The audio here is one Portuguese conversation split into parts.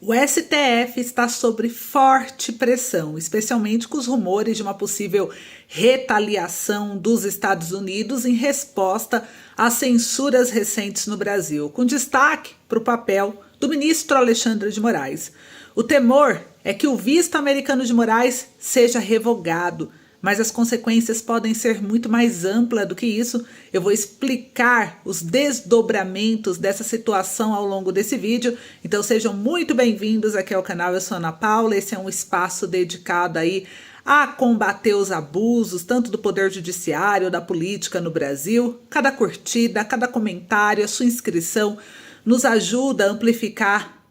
O STF está sob forte pressão, especialmente com os rumores de uma possível retaliação dos Estados Unidos em resposta às censuras recentes no Brasil, com destaque para o papel do ministro Alexandre de Moraes. O temor é que o visto americano de Moraes seja revogado, mas as consequências podem ser muito mais amplas do que isso. Eu vou explicar os desdobramentos dessa situação ao longo desse vídeo, então sejam muito bem-vindos aqui ao canal. Eu sou Ana Paula, esse é um espaço dedicado aí a combater os abusos, tanto do poder judiciário, da política no Brasil. Cada curtida, cada comentário, a sua inscrição nos ajuda a amplificar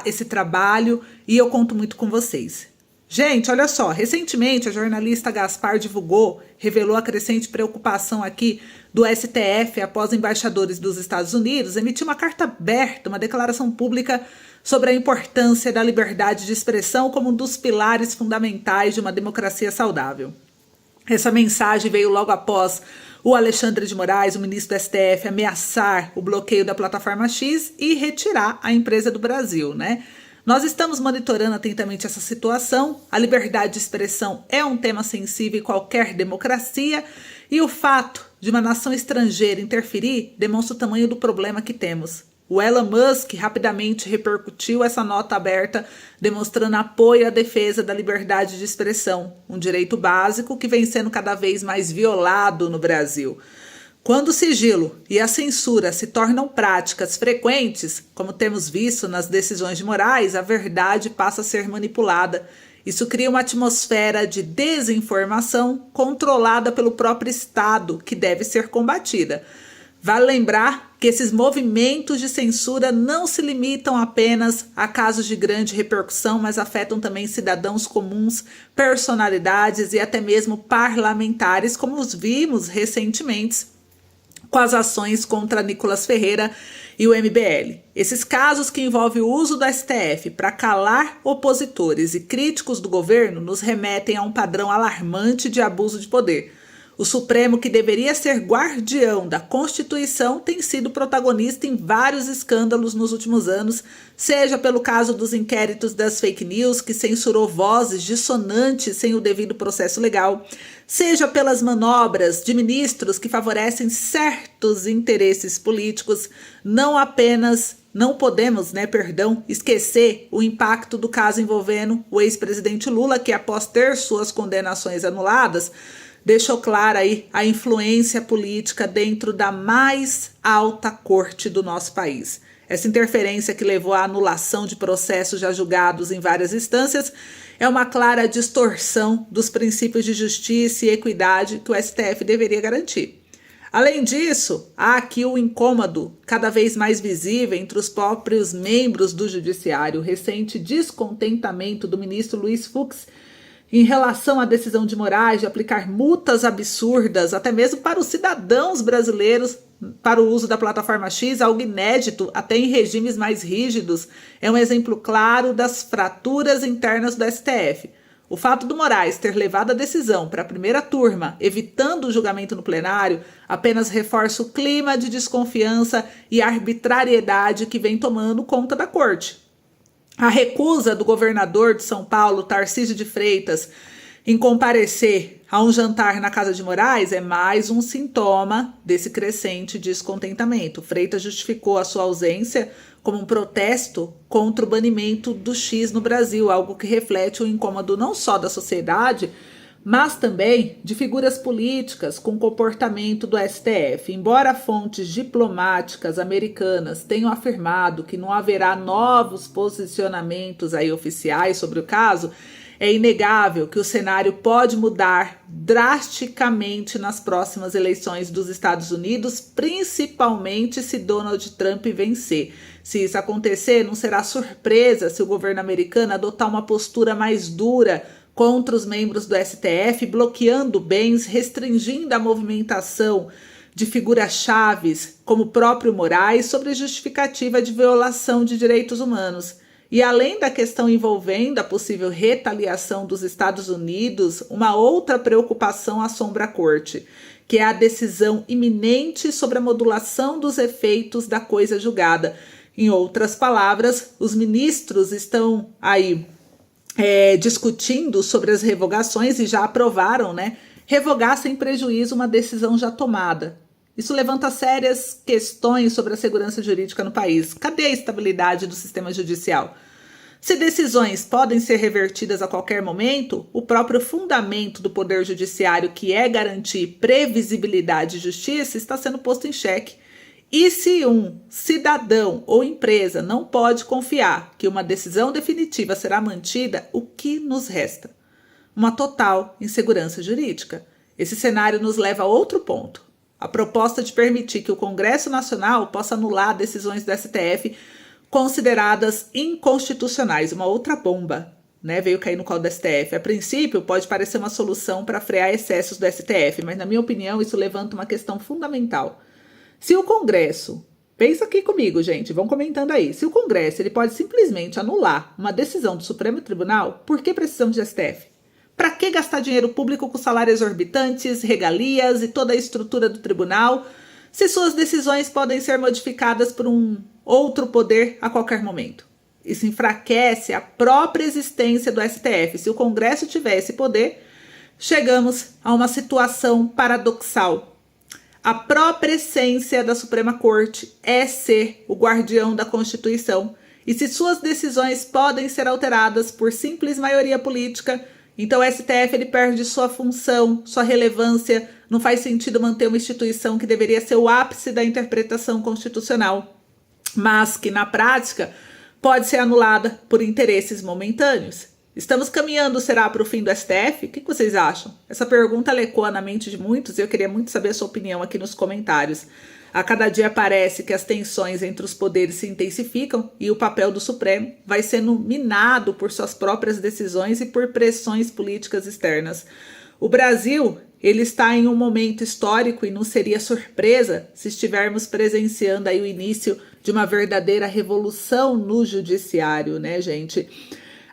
esse trabalho e eu conto muito com vocês. Gente, olha só, recentemente a jornalista Gaspar revelou a crescente preocupação aqui do STF após embaixadores dos Estados Unidos emitir uma carta aberta, uma declaração pública sobre a importância da liberdade de expressão como um dos pilares fundamentais de uma democracia saudável. Essa mensagem veio logo após o Alexandre de Moraes, o ministro do STF, ameaçar o bloqueio da plataforma X e retirar a empresa do Brasil, né? Nós estamos monitorando atentamente essa situação. A liberdade de expressão é um tema sensível em qualquer democracia e o fato de uma nação estrangeira interferir demonstra o tamanho do problema que temos. O Elon Musk rapidamente repercutiu essa nota aberta, demonstrando apoio à defesa da liberdade de expressão, um direito básico que vem sendo cada vez mais violado no Brasil. Quando o sigilo e a censura se tornam práticas frequentes, como temos visto nas decisões de Moraes, a verdade passa a ser manipulada. Isso cria uma atmosfera de desinformação controlada pelo próprio Estado, que deve ser combatida. Vale lembrar que esses movimentos de censura não se limitam apenas a casos de grande repercussão, mas afetam também cidadãos comuns, personalidades e até mesmo parlamentares, como os vimos recentemente com as ações contra Nicolas Ferreira e o MBL. Esses casos que envolvem o uso do STF para calar opositores e críticos do governo nos remetem a um padrão alarmante de abuso de poder. O Supremo, que deveria ser guardião da Constituição, tem sido protagonista em vários escândalos nos últimos anos, seja pelo caso dos inquéritos das fake news, que censurou vozes dissonantes sem o devido processo legal, seja pelas manobras de ministros que favorecem certos interesses políticos. Não podemos esquecer o impacto do caso envolvendo o ex-presidente Lula, que após ter suas condenações anuladas, deixou clara aí a influência política dentro da mais alta corte do nosso país. Essa interferência que levou à anulação de processos já julgados em várias instâncias é uma clara distorção dos princípios de justiça e equidade que o STF deveria garantir. Além disso, há aqui o incômodo cada vez mais visível entre os próprios membros do Judiciário. O recente descontentamento do ministro Luiz Fux em relação à decisão de Moraes de aplicar multas absurdas, até mesmo para os cidadãos brasileiros, para o uso da plataforma X, algo inédito até em regimes mais rígidos, é um exemplo claro das fraturas internas do STF. O fato do Moraes ter levado a decisão para a primeira turma, evitando o julgamento no plenário, apenas reforça o clima de desconfiança e arbitrariedade que vem tomando conta da corte. A recusa do governador de São Paulo, Tarcísio de Freitas, em comparecer a um jantar na casa de Moraes é mais um sintoma desse crescente descontentamento. Freitas justificou a sua ausência como um protesto contra o banimento do X no Brasil, algo que reflete o incômodo não só da sociedade, mas também de figuras políticas com o comportamento do STF. Embora fontes diplomáticas americanas tenham afirmado que não haverá novos posicionamentos aí oficiais sobre o caso, é inegável que o cenário pode mudar drasticamente nas próximas eleições dos Estados Unidos, principalmente se Donald Trump vencer. Se isso acontecer, não será surpresa se o governo americano adotar uma postura mais dura contra os membros do STF, bloqueando bens, restringindo a movimentação de figuras-chaves, como o próprio Moraes, sobre justificativa de violação de direitos humanos. E além da questão envolvendo a possível retaliação dos Estados Unidos, uma outra preocupação assombra a corte, que é a decisão iminente sobre a modulação dos efeitos da coisa julgada, Em outras palavras, os ministros estão aí discutindo sobre as revogações e já aprovaram, né, revogar sem prejuízo uma decisão já tomada. Isso levanta sérias questões sobre a segurança jurídica no país. Cadê a estabilidade do sistema judicial? Se decisões podem ser revertidas a qualquer momento, o próprio fundamento do Poder Judiciário, que é garantir previsibilidade e justiça, está sendo posto em xeque. E se um cidadão ou empresa não pode confiar que uma decisão definitiva será mantida, o que nos resta? Uma total insegurança jurídica. Esse cenário nos leva a outro ponto. A proposta de permitir que o Congresso Nacional possa anular decisões do STF consideradas inconstitucionais, uma outra bomba, né, veio cair no colo do STF. A princípio, pode parecer uma solução para frear excessos do STF, mas na minha opinião, isso levanta uma questão fundamental. Se o Congresso, pensa aqui comigo, gente, vão comentando aí, se o Congresso ele pode simplesmente anular uma decisão do Supremo Tribunal, por que precisamos de STF? Para que gastar dinheiro público com salários exorbitantes, regalias e toda a estrutura do tribunal, se suas decisões podem ser modificadas por um outro poder a qualquer momento? Isso enfraquece a própria existência do STF. Se o Congresso tiver esse poder, chegamos a uma situação paradoxal. A própria essência da Suprema Corte é ser o guardião da Constituição. E se suas decisões podem ser alteradas por simples maioria política, então o STF ele perde sua função, sua relevância. Não faz sentido manter uma instituição que deveria ser o ápice da interpretação constitucional, mas que na prática pode ser anulada por interesses momentâneos. Estamos caminhando, será, para o fim do STF? O que vocês acham? Essa pergunta ecoa na mente de muitos e eu queria muito saber a sua opinião aqui nos comentários. A cada dia parece que as tensões entre os poderes se intensificam e o papel do Supremo vai sendo minado por suas próprias decisões e por pressões políticas externas. O Brasil, ele está em um momento histórico e não seria surpresa se estivermos presenciando aí o início de uma verdadeira revolução no judiciário, né, gente?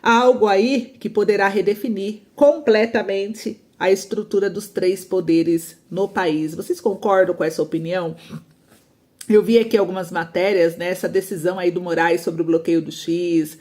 Algo aí que poderá redefinir completamente a estrutura dos três poderes no país. Vocês concordam com essa opinião? Eu vi aqui algumas matérias, né, essa decisão aí do Moraes sobre o bloqueio do X,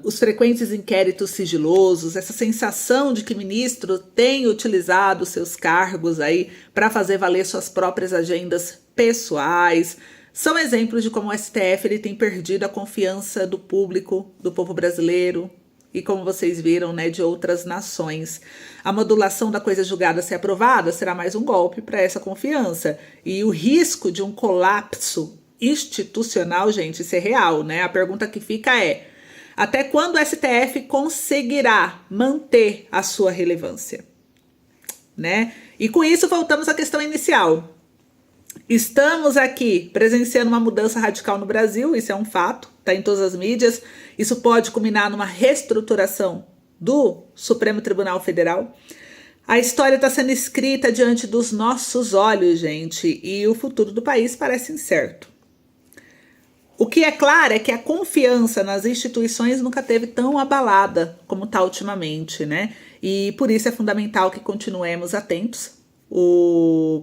os frequentes inquéritos sigilosos, essa sensação de que ministro tem utilizado seus cargos aí para fazer valer suas próprias agendas pessoais, são exemplos de como o STF ele tem perdido a confiança do público, do povo brasileiro e, como vocês viram, né, de outras nações. A modulação da coisa julgada ser aprovada será mais um golpe para essa confiança. E o risco de um colapso institucional, gente, isso é real, né? A pergunta que fica é: até quando o STF conseguirá manter a sua relevância? Né? E com isso voltamos à questão inicial. Estamos aqui presenciando uma mudança radical no Brasil, isso é um fato, está em todas as mídias. Isso pode culminar numa reestruturação do Supremo Tribunal Federal. A história está sendo escrita diante dos nossos olhos, gente, e o futuro do país parece incerto. O que é claro é que a confiança nas instituições nunca teve tão abalada como está ultimamente, né? E por isso é fundamental que continuemos atentos.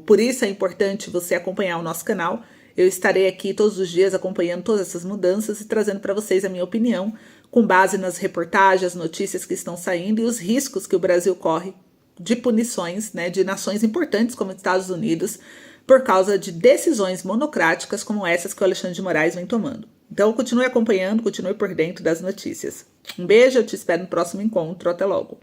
Por isso é importante você acompanhar o nosso canal. Eu estarei aqui todos os dias acompanhando todas essas mudanças e trazendo para vocês a minha opinião com base nas reportagens, notícias que estão saindo e os riscos que o Brasil corre de punições, né, de nações importantes como os Estados Unidos por causa de decisões monocráticas como essas que o Alexandre de Moraes vem tomando. Então continue acompanhando, continue por dentro das notícias. Um beijo, eu te espero no próximo encontro. Até logo.